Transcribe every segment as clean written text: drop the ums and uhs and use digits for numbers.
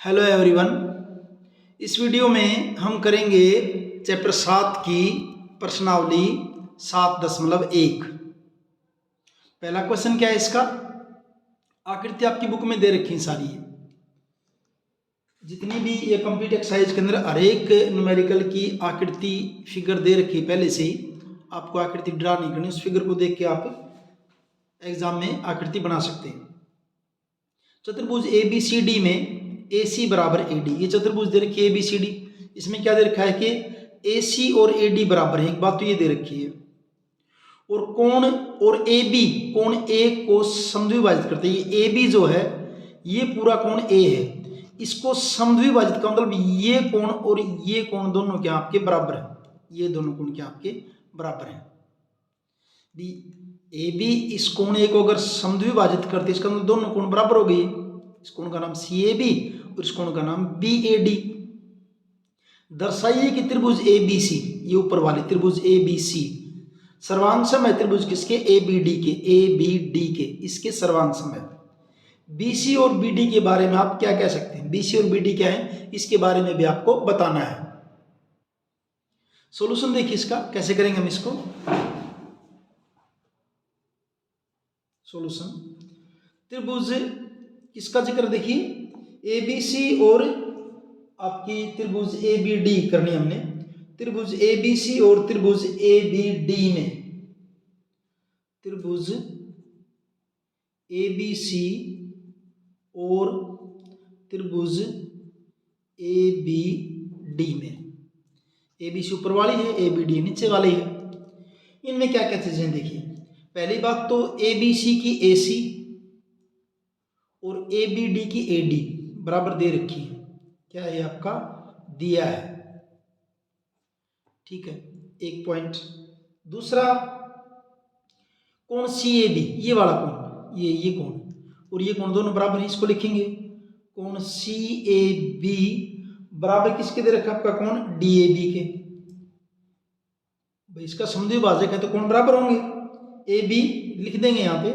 Hello everyone. इस video में हम करेंगे चैप्टर 7 की प्रश्नावली 7.1। पहला क्वेश्चन क्या है इसका? आकृति आपकी बुक में दे रखी है सारी है। जितनी भी ये कंप्लीट एक्सरसाइज के अंदर हर एक न्यूमेरिकल की आकृति फिगर दे रखी है पहले से ही। आपको आकृति ड्रा नहीं करनी, उस फिगर को देख के आप एग्जाम में आकृति बना सकते हैं। चतुर्भुज ABCD में AC बराबर AD, ये चतुर्भुज दे रखी है ABCD। इसमें क्या दे रखा है कि AC और AD बराबर है, एक बात तो ये दे रखी है। और कोण और AB, कोण A को समद्विभाजित करते हैं। ये AB जो है ये पूरा कोण A है, इसको समद्विभाजित का मतलब ये कोण और ये कोण दोनों क्या आपके बराबर है, ये दोनों कोण क्या आपके बराबर है। AB इस कोण A को अगर समद्विभाजित करते इसका मतलब दोनों कोण बराबर हो गई। इस कोण का नाम CAB और इस कोण का नाम BAD। दर्शाइए कि त्रिभुज ABC, ये ऊपर वाले त्रिभुज ABC सर्वांग सम है त्रिभुज किसके? ABD के इसके सर्वांग सम है। BC और BD के बारे में आप क्या कह सकते हैं? BC और BD क्या है इसके बारे में भी आपको बताना है। सॉल्यूशन देखिए इसका, कैसे करेंगे हम इसको। सॉल्यूशन, त्रिभुज किसका जिक्र देखिए, ABC और आपकी त्रिभुज ABD करनी हमने। त्रिभुज ABC और त्रिभुज ABD में, त्रिभुज ABC और त्रिभुज ABD में, ABC ऊपर वाली है, ABD नीचे वाली है। इनमें क्या क्या चीजें देखिए। पहली बात तो ABC की AC और ABD की AD बराबर दे रखी है। क्या है आपका? दिया है, ठीक है, एक पॉइंट। दूसरा, कोण CAB, ये वाला कोण, ये कोण और ये कोण दोनों बराबर है, इसको लिखेंगे। कोण CAB बराबर किसके दे रखा आपका? कोण DAB के। भाई इसका समद्विभाजक है तो कोण बराबर होंगे। AB लिख देंगे यहाँ पे,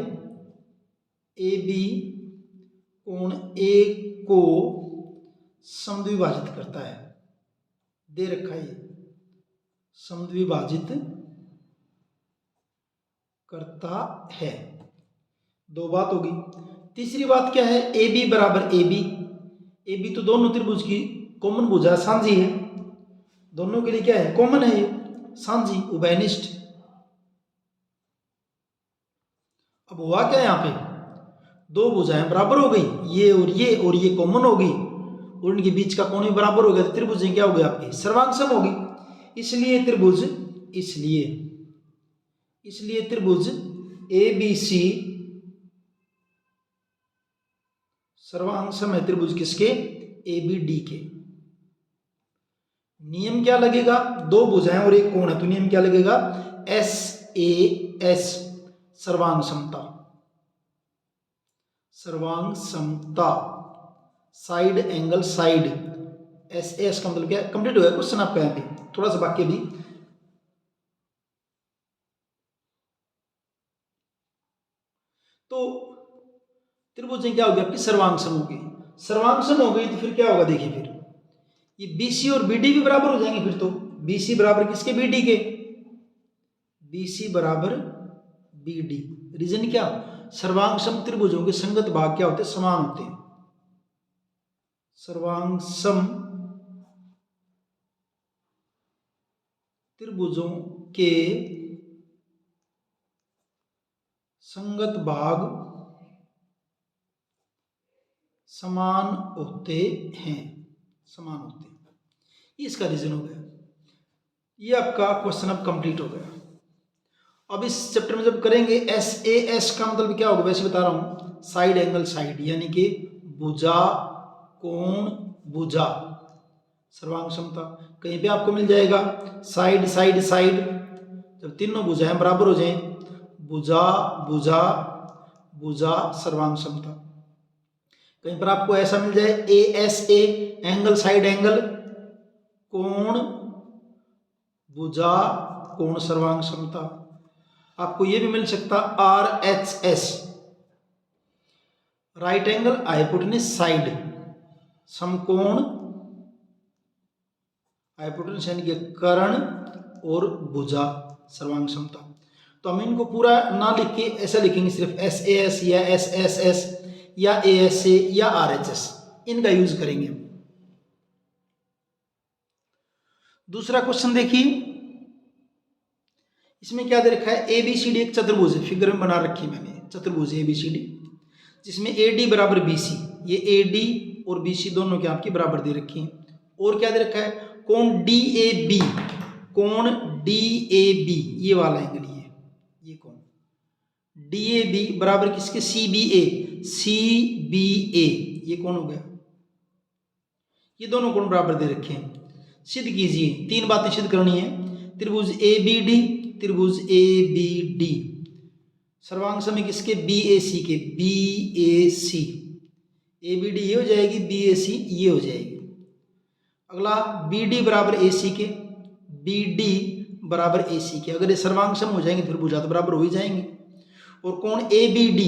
AB कोण A को समद्विभाजित करता है, दे रखा है, समद्विभाजित करता है। दो बात होगी। तीसरी बात क्या है? AB बराबर AB, AB तो दोनों त्रिभुज की कॉमन भुजा सांझी है, दोनों के लिए क्या है? कॉमन है, ये सांझी उभयनिष्ठ। अब हुआ क्या यहाँ पे? दो भुजाएं बराबर हो गई, ये और ये कॉमन हो गई और इनके बीच का कोण भी बराबर हो गया, तो त्रिभुज क्या हो गया आपकी? सर्वांग सम होगी। इसलिए त्रिभुज, इसलिए त्रिभुज ABC सर्वांग सम है त्रिभुज किसके? ABD के। नियम क्या लगेगा? दो भुजाएं और एक कोण है तो नियम क्या लगेगा? SAS सर्वांग समता, सर्वांग समता, साइड एंगल साइड। SAS का मतलब क्या? कंप्लीट हो गया क्वेश्चन आपका, यहाँ पे थोड़ा सा बाकी भी। तो त्रिभुज क्या होगी आपकी? सर्वांग सम होगी। सर्वांग सम हो गई तो फिर क्या होगा देखिए, फिर ये BC और BD भी बराबर हो जाएंगे। फिर तो BC बराबर किसके? BD के। BC बराबर BD। रीजन क्या? सर्वांग सम त्रिभुजों के संगत भाग क्या होते हैं? समान होते हैं। सर्वांग सम त्रिभुजों के संगत भाग समान होते हैं, समान होते हैं, इसका रीजन हो गया। ये आपका क्वेश्चन अब कंप्लीट हो गया। अब इस चैप्टर में जब करेंगे SAS का मतलब क्या होगा? वैसे बता रहा हूं, साइड एंगल साइड, यानी कि भुजा कोण भुजा सर्वांग समता। कहीं पे आपको मिल जाएगा साइड साइड साइड, जब तीनों भुजाएं बराबर हो जाएं, भुजा भुजा भुजा सर्वांग समता। कहीं पर आपको ऐसा मिल जाए ASA एंगल साइड एंगल, कोण भुजा कोण सर्वांग समता। आपको यह भी मिल सकता RHS right angle hypotenuse side, समकोण हाइपोटेन्यूस यानी कि कर्ण और भुजा सर्वांग क्षमता। तो हम इनको पूरा ना लिख के ऐसा लिखेंगे, सिर्फ SAS या SSS या ASA या RHS, इनका यूज करेंगे। दूसरा क्वेश्चन देखिए, इसमें क्या दे रखा है, ABCD एक चतुर्भुज है, फिगर में बना रखी है मैंने, चतुर्भुज ABCD, जिसमें AD बराबर BC, ये AD और BC दोनों के आपकी बराबर दे रखी है। और क्या दे रखा है, कोण DAB, कोण DAB ये वाला एंगल, ये कोण DAB बराबर किसके, CBA ये कौन हो गया, ये दोनों कोण बराबर दे रखे हैं। सिद्ध कीजिए, 3 बातें सिद्ध करनी है। त्रिभुज ABD, त्रिभुज ABD सर्वांग समय किसके, BAC के, BAC ABD ये हो जाएगी, BAC ये हो जाएगी। अगला BD बराबर AC के, BD बराबर AC के, अगर ये सर्वांग सम हो जाएंगे फिर भुजा तो बराबर हो ही जाएंगे। और कोण ABD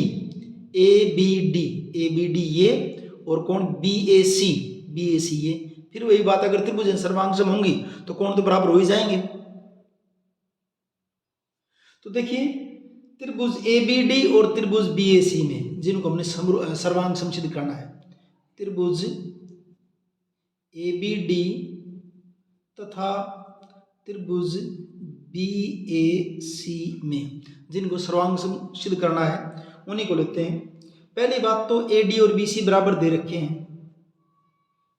ये, और कोण BAC ये, फिर वही बात, अगर त्रिभुज सर्वांग सम होंगी तो कोण तो बराबर हो ही जाएंगे। तो देखिए, त्रिभुज ABD और त्रिभुज BAC में जिनको हमने सर्वांग सम सिद्ध करना है, त्रिभुज ABD तथा त्रिभुज BAC में जिनको सर्वांग सम सिद्ध करना है उन्हीं को लेते हैं। पहली बात तो AD और BC बराबर दे रखे हैं,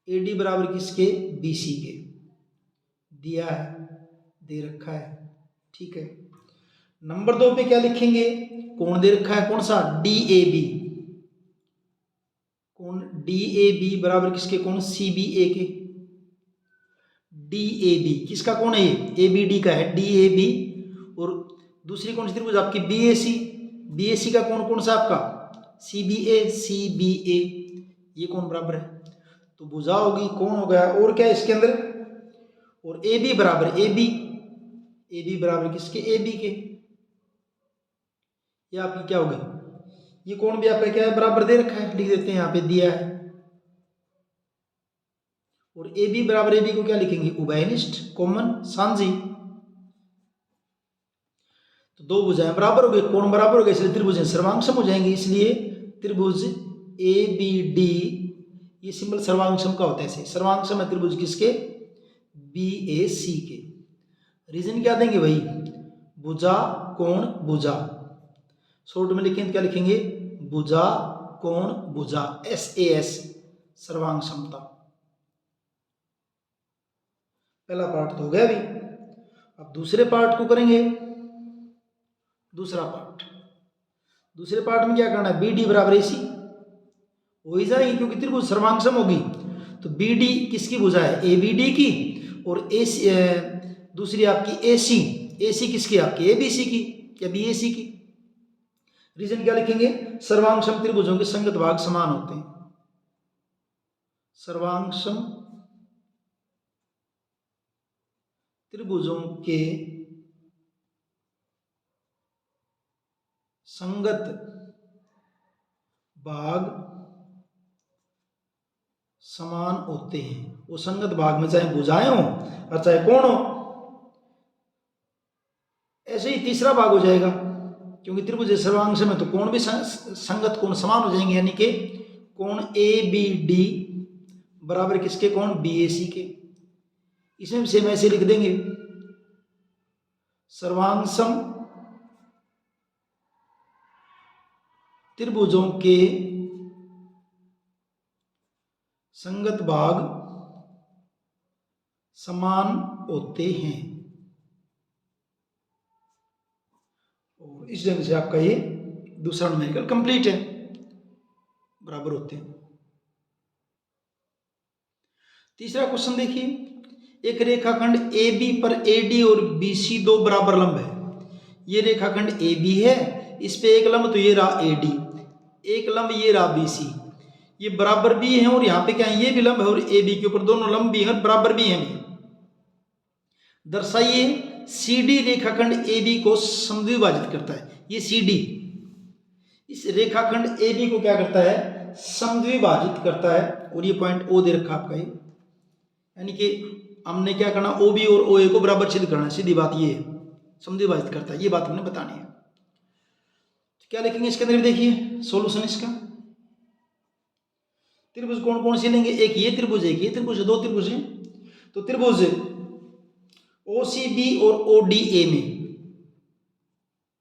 AD बराबर किसके, BC के, दिया है, दे रखा है, ठीक है। नंबर 2 पे क्या लिखेंगे, कोण दे रखा है, कौन सा, DAB, कोण DAB बराबर किसके, कोण CBA के, DAB किसका कोण है, ये ABD का है, DAB। और दूसरी कौन सी त्रिभुज आपकी, BAC का कोण कौन सा आपका, CBA ये कोण बराबर है, तो भुजा होगी, कोण हो गया। और क्या है इसके अंदर, और AB बराबर AB बराबर किसके, AB के, ये आपकी क्या होगी, ये कोण भी आपका क्या है, बराबर दे रखा है, लिख देते हैं, यहाँ पे दिया है। और AB बराबर AB को क्या लिखेंगे, उभयनिष्ठ कॉमन सांझी। तो दो भुजाएं बराबर हो गई, कोण बराबर हो गए, इसलिए त्रिभुज सर्वांग सम हो जाएंगे। इसलिए त्रिभुज ABD ये सिंबल सर्वांग सम का होता है, ऐसे सर्वांग सम है त्रिभुज किसके, BAC के। रीजन क्या देंगे भाई, भुजा कोण भुजा, शॉर्ट में लिखेंगे क्या लिखेंगे, भुजा कोण भुजा, SAS सर्वांग समता। पहला पार्ट तो हो गया अभी, अब दूसरे पार्ट को करेंगे। दूसरे पार्ट में क्या करना है, BD बराबर AC हो ही जाएगी, क्योंकि त्रिभुज सर्वांग सम होगी। तो BD किसकी भुजा है, ABD की, और AC दूसरी आपकी AC किसकी, आपकी ABC की या BAC की। रीजन क्या लिखेंगे, सर्वांग सम त्रिभुजों के संगत भाग समान होते हैं, सर्वांग सम त्रिभुजों के संगत भाग समान होते हैं। वो संगत भाग में चाहे भुजाएं हो और चाहे कोण हो। ऐसे ही तीसरा भाग हो जाएगा, क्योंकि त्रिभुज सर्वांग सम है तो कोण भी संगत कोण समान हो जाएंगे, यानी कि कोण ABD बराबर किसके, कोण BAC के। इसमें सेम ऐसे लिख देंगे, सर्वांग सम त्रिभुजों के संगत भाग समान होते हैं। और इस ढंग से आपका ये दूसरा न्यूमेरिकल कंप्लीट है, बराबर होते हैं। तीसरा क्वेश्चन देखिए, एक रेखाखंड AB पर AD और BC दो बराबर लंब है। ये रेखाखंड AB है, इस पे एक लंब तो ये रहा AD, एक लंब ये रहा BC, ये बराबर भी है, और यहाँ पे क्या है, ये भी लंब है और AB के ऊपर दोनों लंब भी हैं, बराबर भी हैं। दर्शाइए CD रेखाखंड AB को समद्विभाजित करता है। ये CD इस रेखाखंड AB को क्या करता है, समद्विभाजित करता है। और ये पॉइंट ओ दे रखा आपका ये, यानी कि हमने क्या करना, ओ बी और ओ ए को बराबर छेद करना है, सीधी बात ये है, समद्विभाजित करता है, ये बात हमने बतानी है। तो क्या लिखेंगे इसके अंदर भी देखिए सॉल्यूशन इसका। त्रिभुज कौन कौन से लेंगे, एक ये त्रिभुज, एक ये त्रिभुज, दो त्रिभुज हैं। तो त्रिभुज ओ सी बी और ओ डी ए में,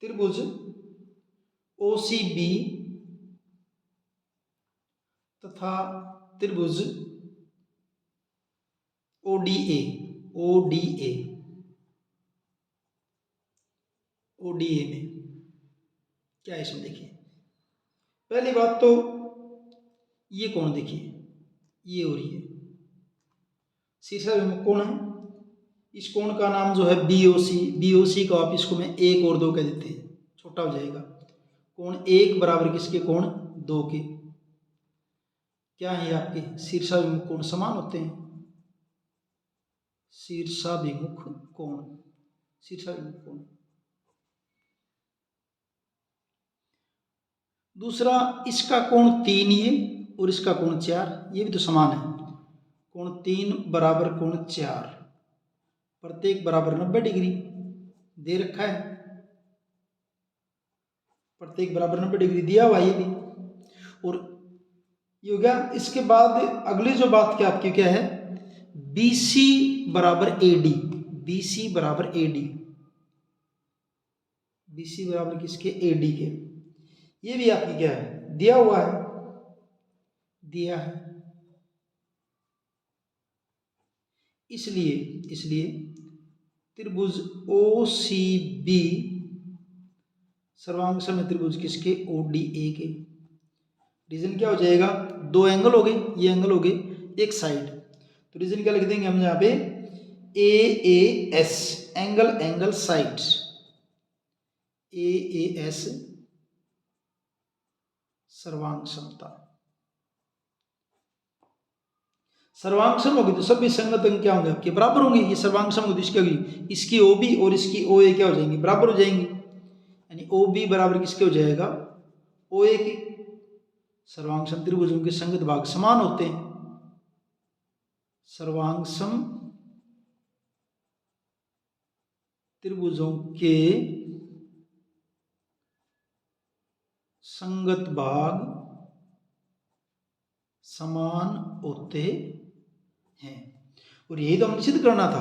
त्रिभुज ओ सी बी तथा त्रिभुज O D A, O D A, O D A में क्या है इसमें देखिए। पहली बात तो ये कोण देखिए, ये और ये शीर्षाभिमुख कोण है, इस कोण का नाम जो है बीओसी, बीओसी को आप इसको में 1 और 2 कह देते हैं, छोटा हो जाएगा। कोण 1 बराबर किसके, कोण 2 के। क्या है आपके शीर्षाभिमुख कोण समान होते हैं, शीर्षाभिमुख कोण, शीर्षाभिमुख कोण। दूसरा इसका कोण 3 है और इसका कोण 4, ये भी तो समान है। कोण 3 बराबर कोण 4, प्रत्येक बराबर 90 डिग्री दे रखा है, प्रत्येक बराबर 90 डिग्री दिया हुआ ये भी। और ये हो गया। इसके बाद अगली जो बात क्या आपकी क्या है, BC बराबर AD, BC बराबर AD, BC बराबर किसके, AD के। ये भी आपकी क्या है, दिया हुआ है, दिया है। इसलिए त्रिभुज OCB सर्वांग समय त्रिभुज किसके, ODA के। रीजन क्या हो जाएगा, दो एंगल हो गए, ये एंगल हो गए एक साइड, तो रीजन क्या लिख देंगे हम यहाँ पे, AAS, angle angle side, AAS सर्वांग समता। सर्वांग सम होगी तो सभी संगत अंक क्या होंगे आपके, बराबर होंगे। ये सर्वांग सम होगी तो इसकी होगी, इसकी OB और इसकी OA क्या हो जाएंगी, बराबर हो जाएंगी, यानी OB बराबर किसके हो जाएगा, OA के। सर्वांग सम त्रिभुजों के संगत भाग समान होते हैं, सर्वांग सम त्रिभुजों के संगत भाग समान होते हैं। और यही तो हमें सिद्ध करना था।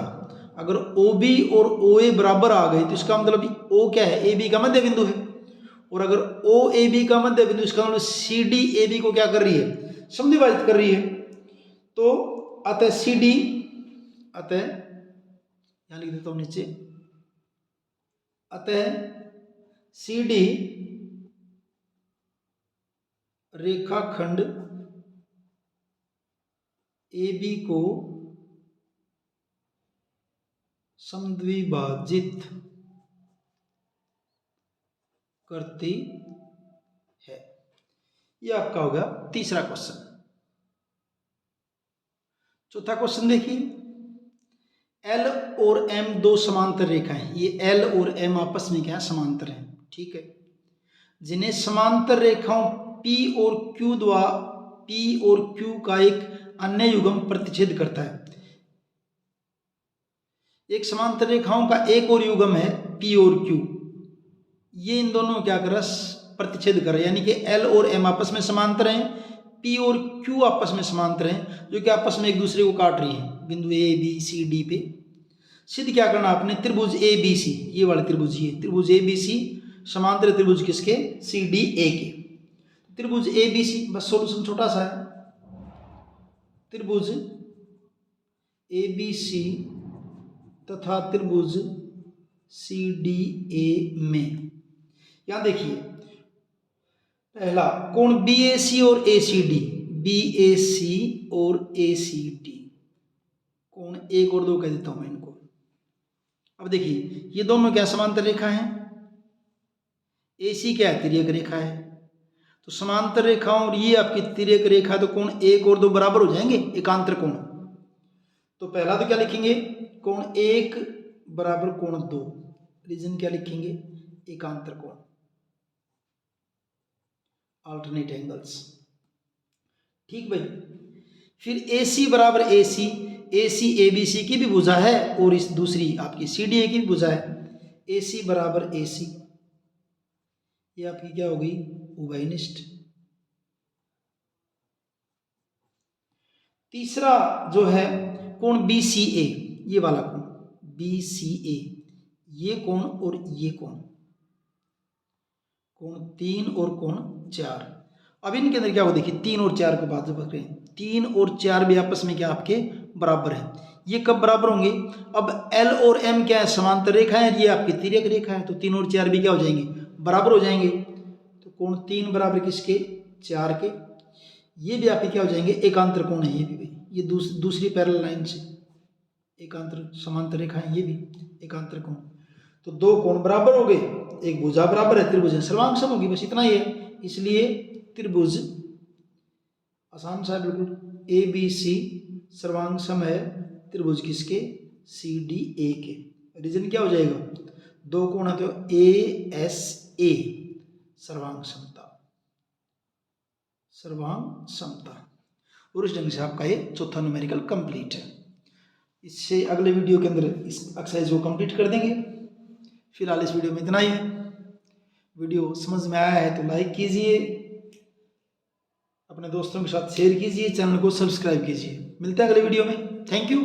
अगर OB और OA बराबर आ गए तो इसका मतलब O क्या है, AB का मध्य बिंदु है, और अगर OAB का मध्य बिंदु, इसका मतलब CD AB को क्या कर रही है, समद्विभाजित कर रही है। तो अतः CD, अतः यहां लिख देता हूं नीचे, अतः CD रेखाखंड AB को समद्विभाजित करती है। यह आपका होगा तीसरा क्वेश्चन। चौथा क्वेश्चन देखिए, L और M दो समांतर रेखाएं, ये L और M आपस में क्या समांतर हैं, ठीक है, जिन्हें समांतर रेखाओं P और Q द्वारा, P और Q का एक अन्य युग्म प्रतिच्छेद करता है। एक समांतर रेखाओं का एक और युग्म है P और Q, ये इन दोनों क्या कर रहा है, प्रतिच्छेद कर रहा है, यानी कि L और M आपस में समांतर हैं, P और Q आपस में समांतर हैं, जो कि आपस में एक दूसरे को काट रही हैं बिंदु A B C D पे। सिद्ध क्या करना आपने, त्रिभुज ABC, ये वाले त्रिभुज, ये त्रिभुज ABC समांतर त्रिभुज किसके, CDA के। त्रिभुज ABC, बस सॉल्यूशन छोटा सा है, त्रिभुज ABC तथा त्रिभुज CDA में, यहां देखिए पहला कोण BAC और ACD, BAC और ACD, कोण 1 और 2 कह देता हूं मैं इनको। अब देखिए ये दोनों क्या समांतर रेखा है, AC क्या है, तिर्यक रेखा है, तो समांतर रेखाओं और ये आपकी तिर्यक रेखा, तो कोण 1 और 2 बराबर हो जाएंगे, एकांतर कोण। तो पहला तो क्या लिखेंगे, कोण 1 बराबर कोण 2, रीजन क्या लिखेंगे, एकांतर कोण, अल्टरनेट एंगल्स, ठीक भाई। फिर ए सी बराबर ए सी, ए सी ए बी सी की भी भुजा है और इस दूसरी आपकी सी डी ए की भी भुजा है। ए सी बराबर ए सी, ये आपकी क्या हो गई, उभयनिष्ठ। तीसरा जो है कोण बी सी ए, ये वाला कोण बी सी ए, ये कोण और ये कोण, कोण 3 और कोण 4। अब इनके अंदर क्या हो, देखिए 3 और 4 के बाद जब करें, 3 और 4 भी आपस में क्या आपके बराबर है। ये कब बराबर होंगे, अब एल और एम क्या है, समांतर रेखा है, ये आपकी तिर्यक रेखा है, तो 3 और 4 भी क्या हो जाएंगे, बराबर हो जाएंगे। तो कोण 3 बराबर किसके, 4 के। ये भी आपके क्या हो जाएंगे, एकांतर कोण है ये भी भाई, ये दूसरी पैरेलल लाइन से एकांतर समांतर रेखा है, ये भी एकांतर कोण। तो दो कोण बराबर हो गए, एक भुजा बराबर है, त्रिभुज सर्वांग सम होगी, बस इतना ही है। इसलिए त्रिभुज आसान सा बिल्कुल, ए बी सी सर्वांग सम है त्रिभुज किसके, सी डी ए के। रीजन क्या हो जाएगा, दो कोण है तो ए एस ए सर्वांग समता, सर्वांग समता। और इस ढंग से आपका ये चौथा न्यूमेरिकल कंप्लीट है। इससे अगले वीडियो के अंदर इस एक्सरसाइज को कंप्लीट कर देंगे। फिलहाल इस वीडियो में इतना ही है। वीडियो समझ में आया है तो लाइक कीजिए, अपने दोस्तों के साथ शेयर कीजिए, चैनल को सब्सक्राइब कीजिए। मिलते हैं अगले वीडियो में। Thank you.